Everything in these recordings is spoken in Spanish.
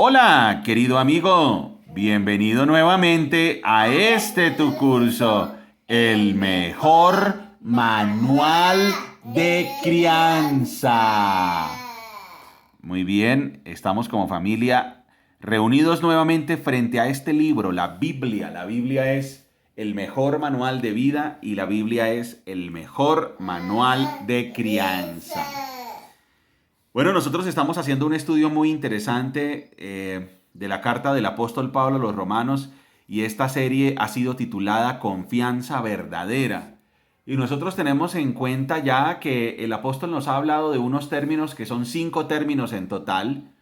Hola, querido amigo, bienvenido nuevamente a este tu curso, el mejor manual de crianza. Muy bien, estamos como familia reunidos nuevamente frente a este libro, la Biblia. La Biblia es el mejor manual de vida y la Biblia es el mejor manual de crianza. Bueno, nosotros estamos haciendo un estudio muy interesante de la carta del apóstol Pablo a los romanos y esta serie ha sido titulada Confianza Verdadera. Y nosotros tenemos en cuenta ya que el apóstol nos ha hablado de unos términos que son 5 términos en total.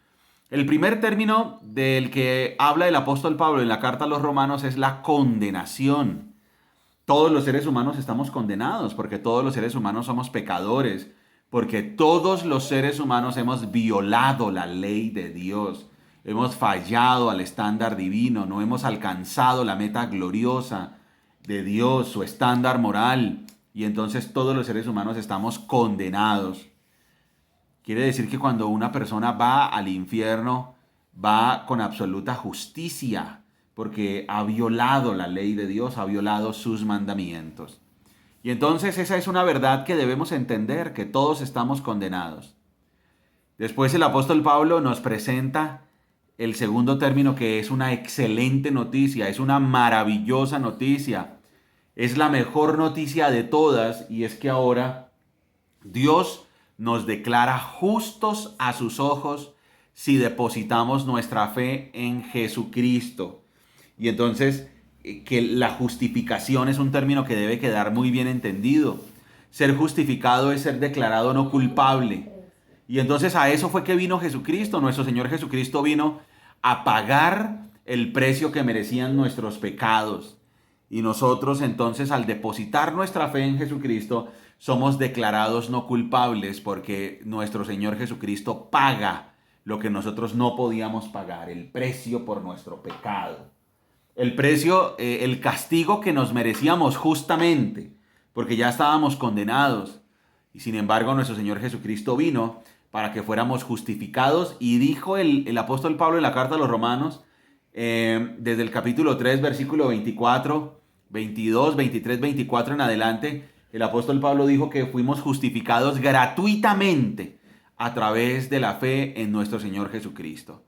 El primer término del que habla el apóstol Pablo en la carta a los romanos es la condenación. Todos los seres humanos estamos condenados porque todos los seres humanos somos pecadores, porque todos los seres humanos hemos violado la ley de Dios, hemos fallado al estándar divino, no hemos alcanzado la meta gloriosa de Dios, su estándar moral, y entonces todos los seres humanos estamos condenados. Quiere decir que cuando una persona va al infierno, va con absoluta justicia, porque ha violado la ley de Dios, ha violado sus mandamientos. Y entonces esa es una verdad que debemos entender, que todos estamos condenados. Después el apóstol Pablo nos presenta el segundo término, que es una excelente noticia, es una maravillosa noticia. Es la mejor noticia de todas, y es que ahora Dios nos declara justos a sus ojos si depositamos nuestra fe en Jesucristo. Y entonces, que la justificación es un término que debe quedar muy bien entendido. Ser justificado es ser declarado no culpable. Y entonces a eso fue que vino Jesucristo. Nuestro Señor Jesucristo vino a pagar el precio que merecían nuestros pecados. Y nosotros entonces, al depositar nuestra fe en Jesucristo, somos declarados no culpables porque nuestro Señor Jesucristo paga lo que nosotros no podíamos pagar, el precio por nuestro pecado. El precio, el castigo que nos merecíamos justamente, porque ya estábamos condenados. Y sin embargo, nuestro Señor Jesucristo vino para que fuéramos justificados. Y dijo el apóstol Pablo en la carta a los Romanos, desde el capítulo 3, versículo 24, 22, 23, 24 en adelante, el apóstol Pablo dijo que fuimos justificados gratuitamente a través de la fe en nuestro Señor Jesucristo.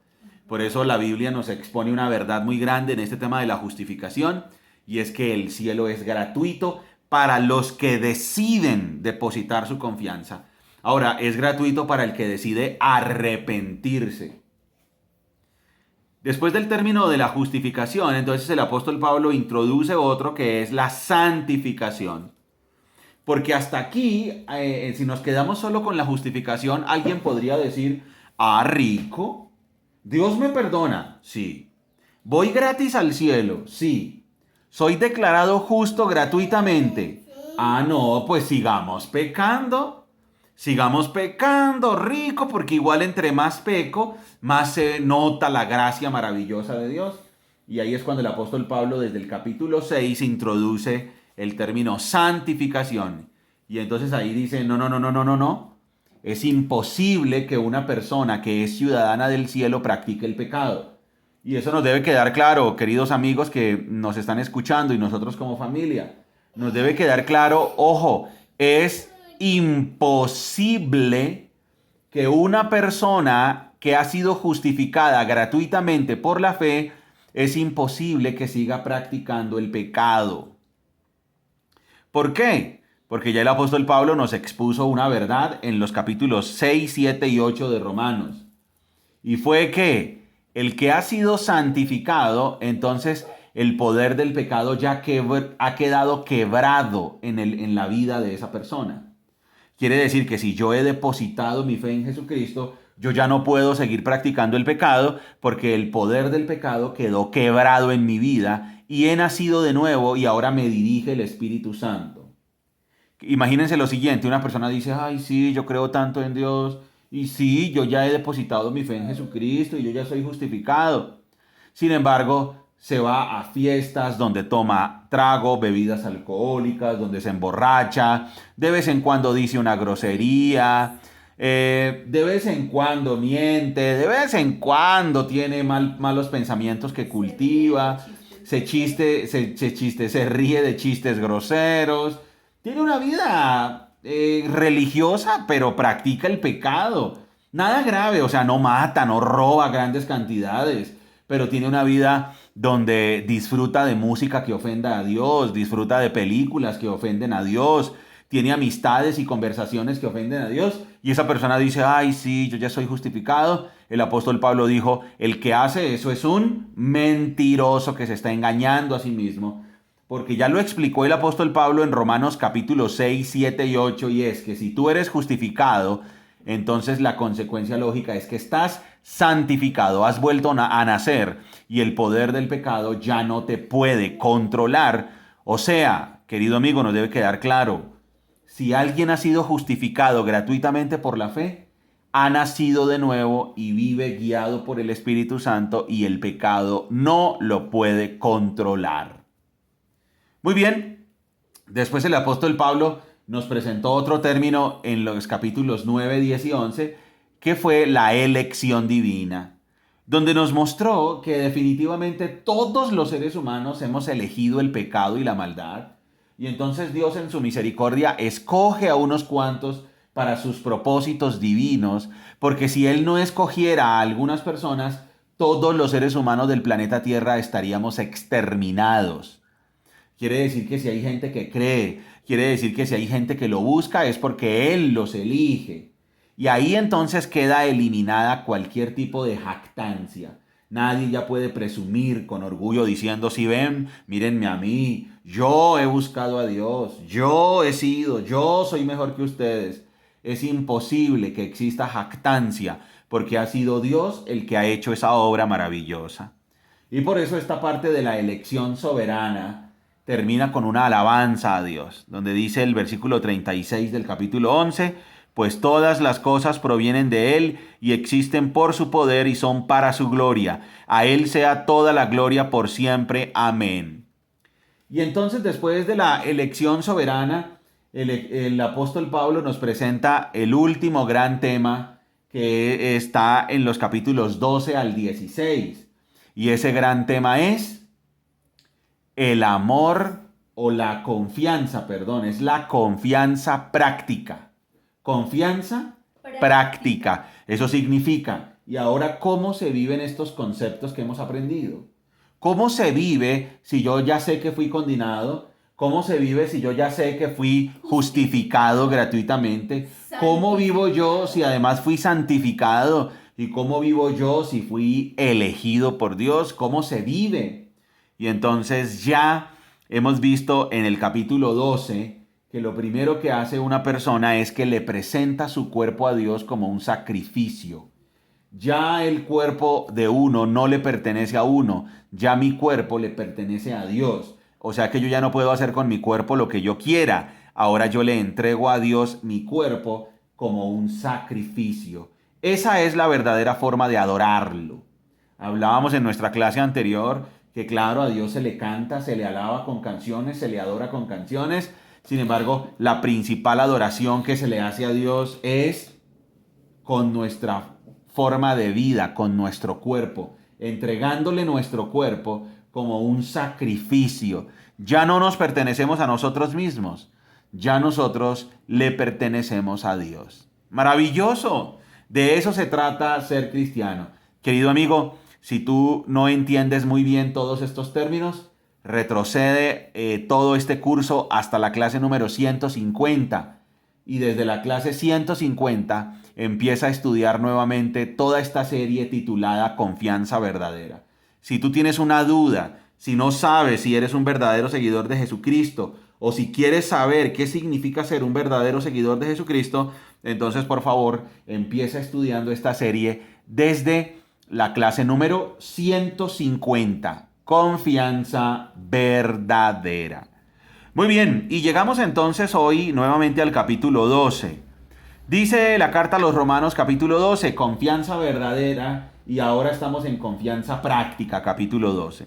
Por eso la Biblia nos expone una verdad muy grande en este tema de la justificación, y es que el cielo es gratuito para los que deciden depositar su confianza. Ahora, es gratuito para el que decide arrepentirse. Después del término de la justificación, entonces el apóstol Pablo introduce otro, que es la santificación. Porque hasta aquí, si nos quedamos solo con la justificación, alguien podría decir, rico, Dios me perdona, sí. Voy gratis al cielo, sí. Soy declarado justo gratuitamente. No, pues sigamos pecando, rico, porque igual entre más peco, más se nota la gracia maravillosa de Dios. Y ahí es cuando el apóstol Pablo desde el capítulo 6 introduce el término santificación. Y entonces ahí dice, no, no, no, no, no, no, no. Es imposible que una persona que es ciudadana del cielo practique el pecado. Y eso nos debe quedar claro, queridos amigos que nos están escuchando y nosotros como familia. Nos debe quedar claro, ojo, es imposible que una persona que ha sido justificada gratuitamente por la fe, es imposible que siga practicando el pecado. ¿Por qué? Porque ya el apóstol Pablo nos expuso una verdad en los capítulos 6, 7 y 8 de Romanos. Y fue que el que ha sido santificado, entonces el poder del pecado ya ha quedado quebrado en la vida de esa persona. Quiere decir que si yo he depositado mi fe en Jesucristo, yo ya no puedo seguir practicando el pecado porque el poder del pecado quedó quebrado en mi vida y he nacido de nuevo y ahora me dirige el Espíritu Santo. Imagínense lo siguiente, una persona dice, ay sí, yo creo tanto en Dios y sí, yo ya he depositado mi fe en Jesucristo y yo ya soy justificado. Sin embargo, se va a fiestas donde toma trago, bebidas alcohólicas, donde se emborracha, de vez en cuando dice una grosería, De vez en cuando miente, de vez en cuando tiene malos pensamientos que cultiva, se ríe de chistes groseros, tiene una vida religiosa, pero practica el pecado. Nada grave, o sea, no mata, no roba grandes cantidades, pero tiene una vida donde disfruta de música que ofenda a Dios, disfruta de películas que ofenden a Dios, tiene amistades y conversaciones que ofenden a Dios, y esa persona dice, ay, sí, yo ya soy justificado. El apóstol Pablo dijo, el que hace eso es un mentiroso que se está engañando a sí mismo, porque ya lo explicó el apóstol Pablo en Romanos capítulo 6, 7 y 8, y es que si tú eres justificado, entonces la consecuencia lógica es que estás santificado, has vuelto a nacer y el poder del pecado ya no te puede controlar. O sea, querido amigo, nos debe quedar claro, si alguien ha sido justificado gratuitamente por la fe, ha nacido de nuevo y vive guiado por el Espíritu Santo y el pecado no lo puede controlar. Muy bien, después el apóstol Pablo nos presentó otro término en los capítulos 9, 10 y 11, que fue la elección divina, donde nos mostró que definitivamente todos los seres humanos hemos elegido el pecado y la maldad, y entonces Dios en su misericordia escoge a unos cuantos para sus propósitos divinos, porque si Él no escogiera a algunas personas, todos los seres humanos del planeta Tierra estaríamos exterminados. Quiere decir que si hay gente que cree, quiere decir que si hay gente que lo busca es porque Él los elige. Y ahí entonces queda eliminada cualquier tipo de jactancia. Nadie ya puede presumir con orgullo diciendo, si ven, mírenme a mí, yo he buscado a Dios, yo he sido, yo soy mejor que ustedes. Es imposible que exista jactancia porque ha sido Dios el que ha hecho esa obra maravillosa. Y por eso esta parte de la elección soberana termina con una alabanza a Dios, donde dice el versículo 36 del capítulo 11, pues todas las cosas provienen de Él y existen por su poder y son para su gloria. A Él sea toda la gloria por siempre. Amén. Y entonces después de la elección soberana, el apóstol Pablo nos presenta el último gran tema que está en los capítulos 12 al 16. Y ese gran tema es el amor o la confianza, perdón, es la confianza práctica. Confianza práctica. Eso significa, ¿y ahora cómo se viven estos conceptos que hemos aprendido? ¿Cómo se vive si yo ya sé que fui condenado? ¿Cómo se vive si yo ya sé que fui justificado gratuitamente? ¿Cómo vivo yo si además fui santificado? ¿Y cómo vivo yo si fui elegido por Dios? ¿Cómo se vive? Y entonces ya hemos visto en el capítulo 12 que lo primero que hace una persona es que le presenta su cuerpo a Dios como un sacrificio. Ya el cuerpo de uno no le pertenece a uno, ya mi cuerpo le pertenece a Dios. O sea que yo ya no puedo hacer con mi cuerpo lo que yo quiera. Ahora yo le entrego a Dios mi cuerpo como un sacrificio. Esa es la verdadera forma de adorarlo. Hablábamos en nuestra clase anterior que claro, a Dios se le canta, se le alaba con canciones, se le adora con canciones. Sin embargo, la principal adoración que se le hace a Dios es con nuestra forma de vida, con nuestro cuerpo, entregándole nuestro cuerpo como un sacrificio. Ya no nos pertenecemos a nosotros mismos, ya nosotros le pertenecemos a Dios. Maravilloso. De eso se trata ser cristiano. Querido amigo, si tú no entiendes muy bien todos estos términos, retrocede todo este curso hasta la clase número 150 y desde la clase 150 empieza a estudiar nuevamente toda esta serie titulada Confianza Verdadera. Si tú tienes una duda, si no sabes si eres un verdadero seguidor de Jesucristo o si quieres saber qué significa ser un verdadero seguidor de Jesucristo, entonces por favor empieza estudiando esta serie desde la clase número 150. Confianza verdadera. Muy bien, y llegamos entonces hoy nuevamente al capítulo 12. Dice la carta a los Romanos capítulo 12, confianza verdadera, y ahora estamos en confianza práctica, capítulo 12.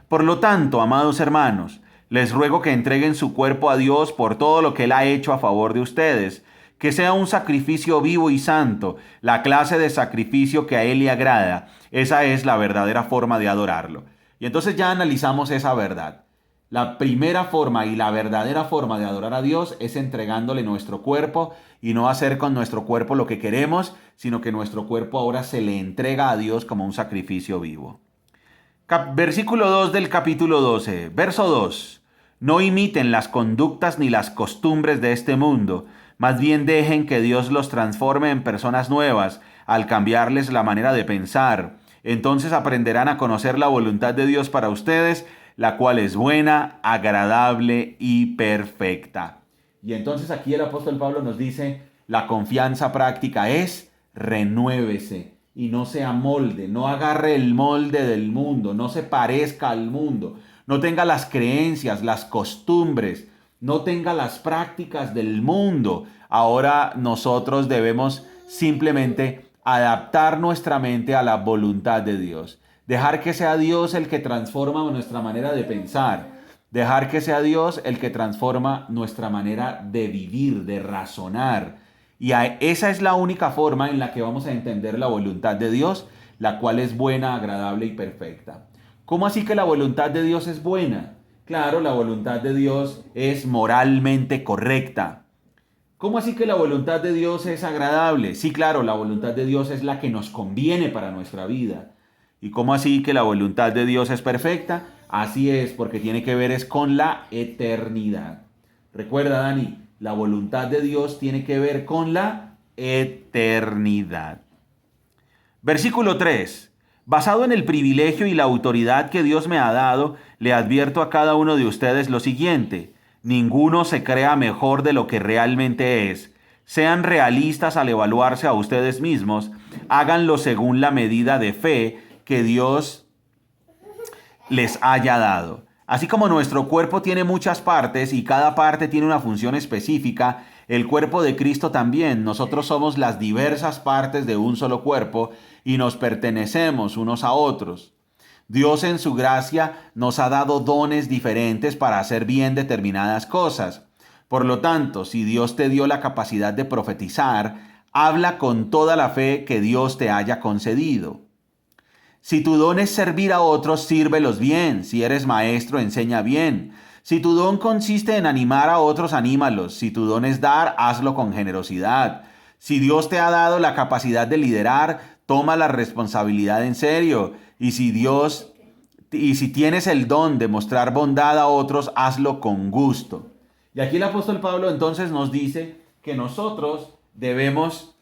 Por lo tanto, amados hermanos, les ruego que entreguen su cuerpo a Dios por todo lo que Él ha hecho a favor de ustedes, que sea un sacrificio vivo y santo, la clase de sacrificio que a Él le agrada. Esa es la verdadera forma de adorarlo. Y entonces ya analizamos esa verdad. La primera forma y la verdadera forma de adorar a Dios es entregándole nuestro cuerpo y no hacer con nuestro cuerpo lo que queremos, sino que nuestro cuerpo ahora se le entrega a Dios como un sacrificio vivo. Versículo 2 del capítulo 12, verso 2. No imiten las conductas ni las costumbres de este mundo, más bien dejen que Dios los transforme en personas nuevas al cambiarles la manera de pensar. Entonces aprenderán a conocer la voluntad de Dios para ustedes, la cual es buena, agradable y perfecta. Y entonces aquí el apóstol Pablo nos dice, la confianza práctica es renuévese y no se amolde, no agarre el molde del mundo, no se parezca al mundo, no tenga las creencias, las costumbres, no tenga las prácticas del mundo. Ahora nosotros debemos simplemente adaptar nuestra mente a la voluntad de Dios. Dejar que sea Dios el que transforma nuestra manera de pensar. Dejar que sea Dios el que transforma nuestra manera de vivir, de razonar. Y esa es la única forma en la que vamos a entender la voluntad de Dios, la cual es buena, agradable y perfecta. ¿Cómo así que la voluntad de Dios es buena? Claro, la voluntad de Dios es moralmente correcta. ¿Cómo así que la voluntad de Dios es agradable? Sí, claro, la voluntad de Dios es la que nos conviene para nuestra vida. ¿Y cómo así que la voluntad de Dios es perfecta? Así es, porque tiene que ver es con la eternidad. Recuerda, Dani, la voluntad de Dios tiene que ver con la eternidad. Versículo 3. Basado en el privilegio y la autoridad que Dios me ha dado, le advierto a cada uno de ustedes lo siguiente: ninguno se crea mejor de lo que realmente es. Sean realistas al evaluarse a ustedes mismos, háganlo según la medida de fe que Dios les haya dado. Así como nuestro cuerpo tiene muchas partes y cada parte tiene una función específica, el cuerpo de Cristo también. Nosotros somos las diversas partes de un solo cuerpo y nos pertenecemos unos a otros. Dios en su gracia nos ha dado dones diferentes para hacer bien determinadas cosas. Por lo tanto, si Dios te dio la capacidad de profetizar, habla con toda la fe que Dios te haya concedido. Si tu don es servir a otros, sírvelos bien. Si eres maestro, enseña bien. Si tu don consiste en animar a otros, anímalos. Si tu don es dar, hazlo con generosidad. Si Dios te ha dado la capacidad de liderar, toma la responsabilidad en serio. Y si tienes el don de mostrar bondad a otros, hazlo con gusto. Y aquí el apóstol Pablo entonces nos dice que nosotros debemos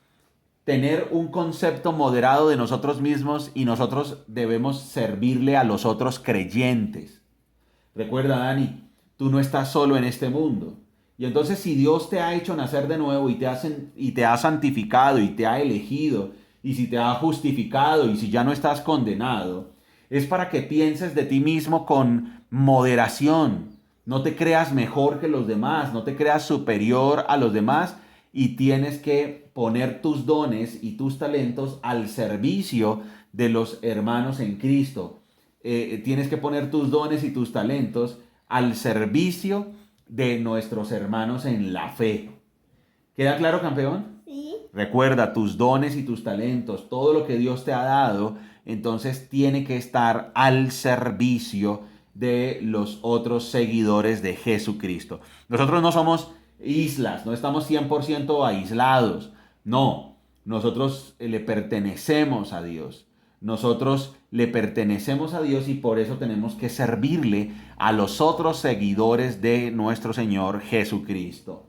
tener un concepto moderado de nosotros mismos y nosotros debemos servirle a los otros creyentes. Recuerda, Dani, tú no estás solo en este mundo. Y entonces si Dios te ha hecho nacer de nuevo y te ha santificado y te ha elegido y si te ha justificado y si ya no estás condenado, es para que pienses de ti mismo con moderación. No te creas mejor que los demás, no te creas superior a los demás y tienes que poner tus dones y tus talentos al servicio de los hermanos en Cristo. Tienes que poner tus dones y tus talentos al servicio de nuestros hermanos en la fe. ¿Queda claro, campeón? Sí. Recuerda, tus dones y tus talentos, todo lo que Dios te ha dado, entonces tiene que estar al servicio de los otros seguidores de Jesucristo. Nosotros no somos islas, no estamos 100% aislados. No, nosotros le pertenecemos a Dios. Nosotros le pertenecemos a Dios y por eso tenemos que servirle a los otros seguidores de nuestro Señor Jesucristo.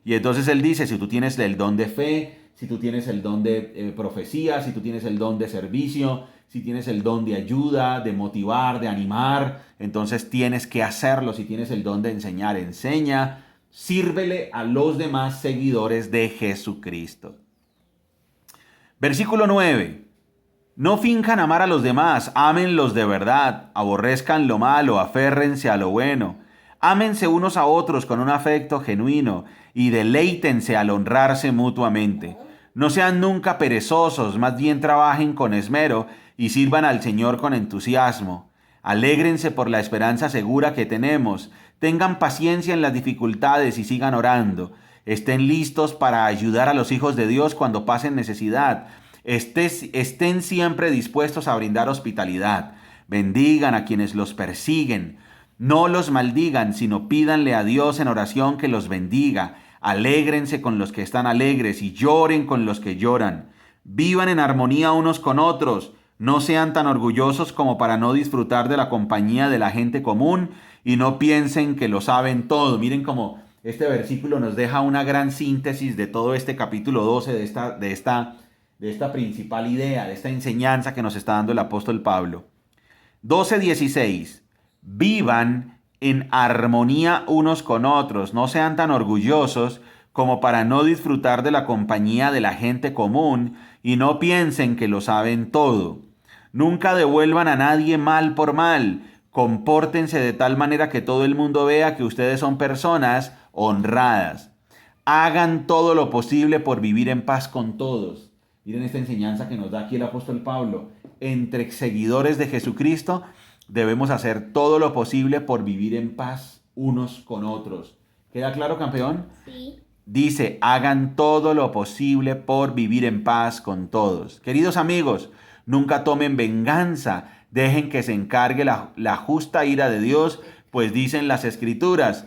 Y entonces él dice, si tú tienes el don de fe, si tú tienes el don de profecía, si tú tienes el don de servicio, si tienes el don de ayuda, de motivar, de animar, entonces tienes que hacerlo. Si tienes el don de enseñar, enseña. Sírvele a los demás seguidores de Jesucristo. Versículo 9. No finjan amar a los demás, ámenlos de verdad, aborrezcan lo malo, aférrense a lo bueno. Ámense unos a otros con un afecto genuino y deleítense al honrarse mutuamente. No sean nunca perezosos, más bien trabajen con esmero y sirvan al Señor con entusiasmo. Alégrense por la esperanza segura que tenemos. Tengan paciencia en las dificultades y sigan orando. Estén listos para ayudar a los hijos de Dios cuando pasen necesidad. Estén siempre dispuestos a brindar hospitalidad. Bendigan a quienes los persiguen. No los maldigan, sino pídanle a Dios en oración que los bendiga. Alégrense con los que están alegres y lloren con los que lloran. Vivan en armonía unos con otros. No sean tan orgullosos como para no disfrutar de la compañía de la gente común y no piensen que lo saben todo. Miren cómo este versículo nos deja una gran síntesis de todo este capítulo 12, de esta principal idea, de esta enseñanza que nos está dando el apóstol Pablo. 12:16. Vivan en armonía unos con otros. No sean tan orgullosos como para no disfrutar de la compañía de la gente común y no piensen que lo saben todo. Nunca devuelvan a nadie mal por mal. Compórtense de tal manera que todo el mundo vea que ustedes son personas honradas. Hagan todo lo posible por vivir en paz con todos. Miren esta enseñanza que nos da aquí el apóstol Pablo. Entre seguidores de Jesucristo debemos hacer todo lo posible por vivir en paz unos con otros. ¿Queda claro, campeón? Sí. Dice, hagan todo lo posible por vivir en paz con todos. Queridos amigos, nunca tomen venganza. Dejen que se encargue la justa ira de Dios, pues dicen las Escrituras,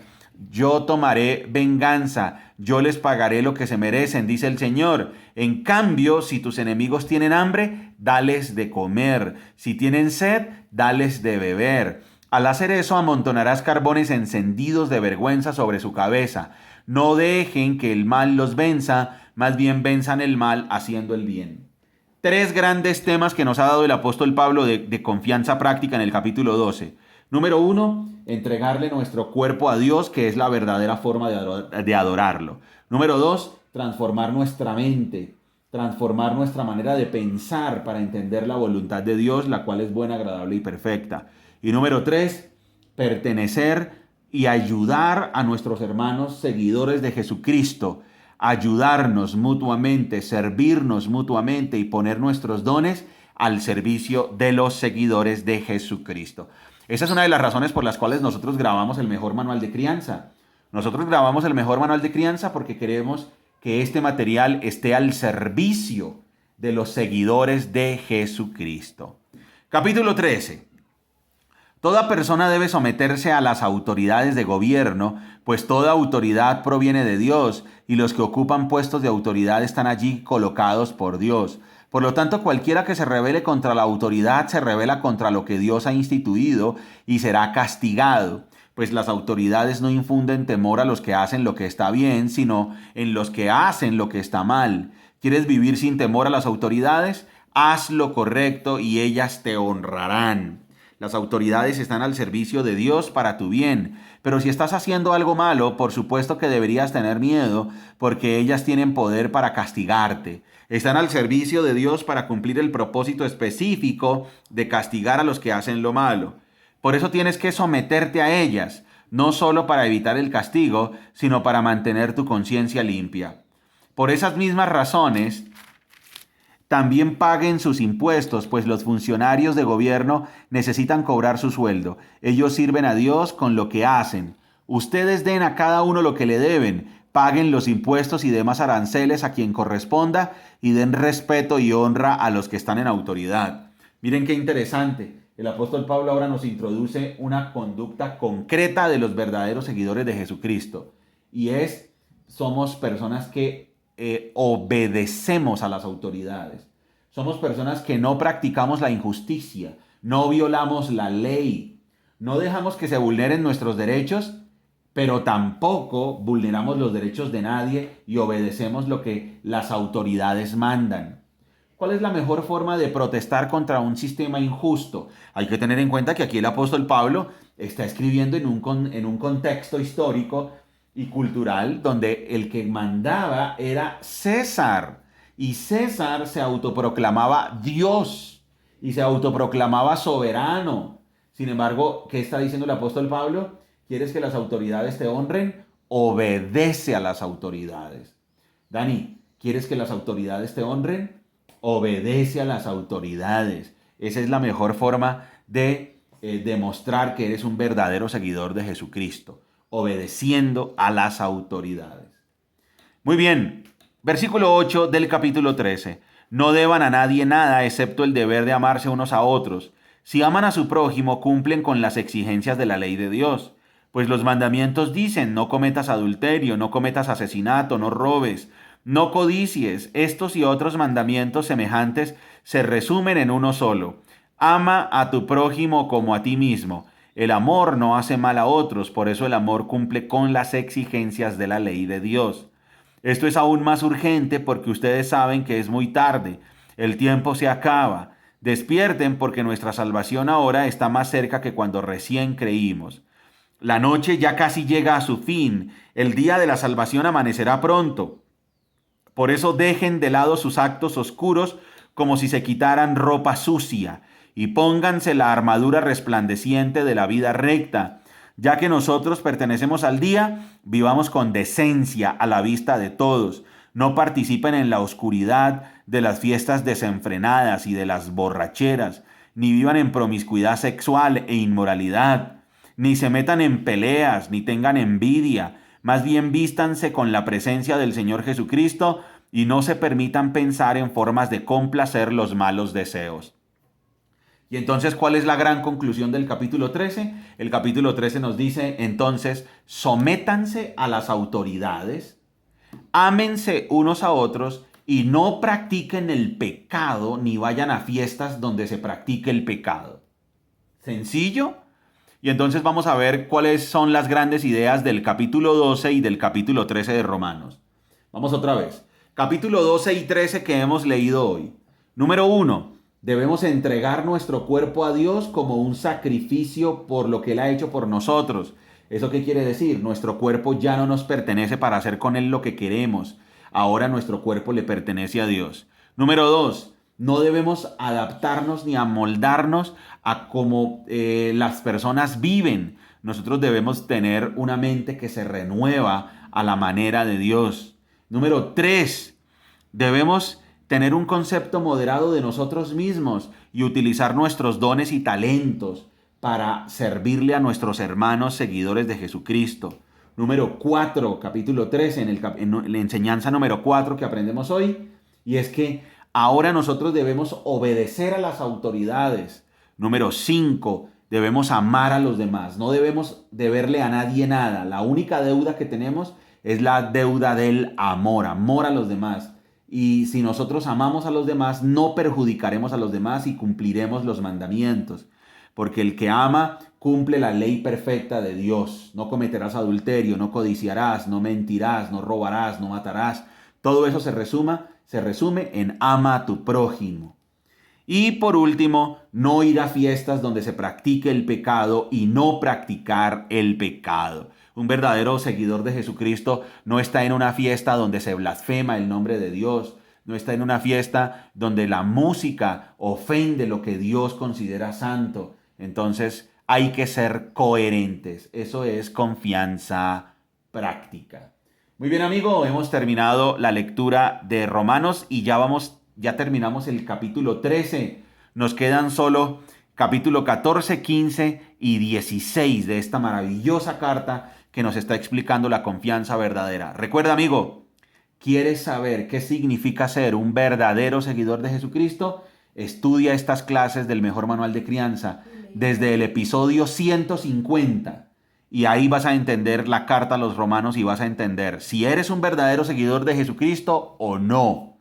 yo tomaré venganza, yo les pagaré lo que se merecen, dice el Señor. En cambio, si tus enemigos tienen hambre, dales de comer. Si tienen sed, dales de beber. Al hacer eso, amontonarás carbones encendidos de vergüenza sobre su cabeza. No dejen que el mal los venza, más bien venzan el mal haciendo el bien. 3 grandes temas que nos ha dado el apóstol Pablo de confianza práctica en el capítulo 12. Número 1, entregarle nuestro cuerpo a Dios, que es la verdadera forma de adorarlo. Número 2, transformar nuestra mente, transformar nuestra manera de pensar para entender la voluntad de Dios, la cual es buena, agradable y perfecta. Y número 3, pertenecer y ayudar a nuestros hermanos seguidores de Jesucristo, ayudarnos mutuamente, servirnos mutuamente y poner nuestros dones al servicio de los seguidores de Jesucristo. Esa es una de las razones por las cuales nosotros grabamos el mejor manual de crianza. Nosotros grabamos el mejor manual de crianza porque queremos que este material esté al servicio de los seguidores de Jesucristo. Capítulo 13. Toda persona debe someterse a las autoridades de gobierno, pues toda autoridad proviene de Dios y los que ocupan puestos de autoridad están allí colocados por Dios. Por lo tanto, cualquiera que se rebele contra la autoridad se rebela contra lo que Dios ha instituido y será castigado, pues las autoridades no infunden temor a los que hacen lo que está bien, sino en los que hacen lo que está mal. ¿Quieres vivir sin temor a las autoridades? Haz lo correcto y ellas te honrarán. Las autoridades están al servicio de Dios para tu bien, pero si estás haciendo algo malo, por supuesto que deberías tener miedo, porque ellas tienen poder para castigarte. Están al servicio de Dios para cumplir el propósito específico de castigar a los que hacen lo malo. Por eso tienes que someterte a ellas, no solo para evitar el castigo, sino para mantener tu conciencia limpia. Por esas mismas razones, también paguen sus impuestos, pues los funcionarios de gobierno necesitan cobrar su sueldo. Ellos sirven a Dios con lo que hacen. Ustedes den a cada uno lo que le deben, paguen los impuestos y demás aranceles a quien corresponda y den respeto y honra a los que están en autoridad. Miren qué interesante. El apóstol Pablo ahora nos introduce una conducta concreta de los verdaderos seguidores de Jesucristo. Y somos personas que obedecemos a las autoridades. Somos personas que no practicamos la injusticia, no violamos la ley, no dejamos que se vulneren nuestros derechos, pero tampoco vulneramos los derechos de nadie y obedecemos lo que las autoridades mandan. ¿Cuál es la mejor forma de protestar contra un sistema injusto? Hay que tener en cuenta que aquí el apóstol Pablo está escribiendo en un contexto histórico y cultural donde el que mandaba era César. Y César se autoproclamaba Dios y se autoproclamaba soberano. Sin embargo, ¿qué está diciendo el apóstol Pablo? ¿Quieres que las autoridades te honren? Obedece a las autoridades. Dani, ¿quieres que las autoridades te honren? Obedece a las autoridades. Esa es la mejor forma de demostrar que eres un verdadero seguidor de Jesucristo, obedeciendo a las autoridades. Muy bien. Versículo 8 del capítulo 13. No deban a nadie nada excepto el deber de amarse unos a otros. Si aman a su prójimo, cumplen con las exigencias de la ley de Dios. Pues los mandamientos dicen, no cometas adulterio, no cometas asesinato, no robes, no codicies. Estos y otros mandamientos semejantes se resumen en uno solo. Ama a tu prójimo como a ti mismo. El amor no hace mal a otros, por eso el amor cumple con las exigencias de la ley de Dios. Esto es aún más urgente porque ustedes saben que es muy tarde, el tiempo se acaba. Despierten porque nuestra salvación ahora está más cerca que cuando recién creímos. La noche ya casi llega a su fin, el día de la salvación amanecerá pronto. Por eso dejen de lado sus actos oscuros como si se quitaran ropa sucia y pónganse la armadura resplandeciente de la vida recta. Ya que nosotros pertenecemos al día, vivamos con decencia a la vista de todos. No participen en la oscuridad de las fiestas desenfrenadas y de las borracheras, ni vivan en promiscuidad sexual e inmoralidad, ni se metan en peleas, ni tengan envidia. Más bien vístanse con la presencia del Señor Jesucristo y no se permitan pensar en formas de complacer los malos deseos. Y entonces, ¿cuál es la gran conclusión del capítulo 13? El capítulo 13 nos dice, entonces, sométanse a las autoridades, ámense unos a otros y no practiquen el pecado ni vayan a fiestas donde se practique el pecado. ¿Sencillo? Y entonces vamos a ver cuáles son las grandes ideas del capítulo 12 y del capítulo 13 de Romanos. Vamos otra vez. Capítulo 12 y 13 que hemos leído hoy. Número 1. Debemos entregar nuestro cuerpo a Dios como un sacrificio por lo que Él ha hecho por nosotros. ¿Eso qué quiere decir? Nuestro cuerpo ya no nos pertenece para hacer con Él lo que queremos. Ahora nuestro cuerpo le pertenece a Dios. Número 2. No debemos adaptarnos ni amoldarnos a cómo las personas viven. Nosotros debemos tener una mente que se renueva a la manera de Dios. Número 3. Debemos tener un concepto moderado de nosotros mismos y utilizar nuestros dones y talentos para servirle a nuestros hermanos seguidores de Jesucristo. Número 4, capítulo 13, en la enseñanza número 4 que aprendemos hoy, y es que ahora nosotros debemos obedecer a las autoridades. Número 5, debemos amar a los demás. No debemos deberle a nadie nada. La única deuda que tenemos es la deuda del amor, amor a los demás. Y si nosotros amamos a los demás, no perjudicaremos a los demás y cumpliremos los mandamientos. Porque el que ama cumple la ley perfecta de Dios. No cometerás adulterio, no codiciarás, no mentirás, no robarás, no matarás. Todo eso se resume en ama a tu prójimo. Y por último, no ir a fiestas donde se practique el pecado y no practicar el pecado. Un verdadero seguidor de Jesucristo no está en una fiesta donde se blasfema el nombre de Dios, no está en una fiesta donde la música ofende lo que Dios considera santo. Entonces hay que ser coherentes. Eso es confianza práctica. Muy bien, amigo, hemos terminado la lectura de Romanos y ya terminamos el capítulo 13. Nos quedan solo capítulo 14, 15 y 16 de esta maravillosa carta que nos está explicando la confianza verdadera. Recuerda, amigo, ¿quieres saber qué significa ser un verdadero seguidor de Jesucristo? Estudia estas clases del mejor manual de crianza desde el episodio 150. Y ahí vas a entender la carta a los romanos y vas a entender si eres un verdadero seguidor de Jesucristo o no.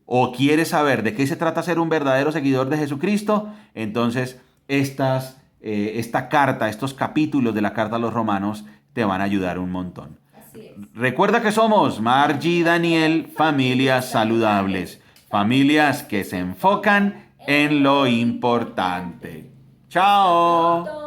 ¿O quieres saber de qué se trata ser un verdadero seguidor de Jesucristo? Entonces, esta carta, estos capítulos de la carta a los romanos te van a ayudar un montón. Así es. Recuerda que somos Margie y Daniel, familias saludables. Familias que se enfocan en lo importante. ¡Chao!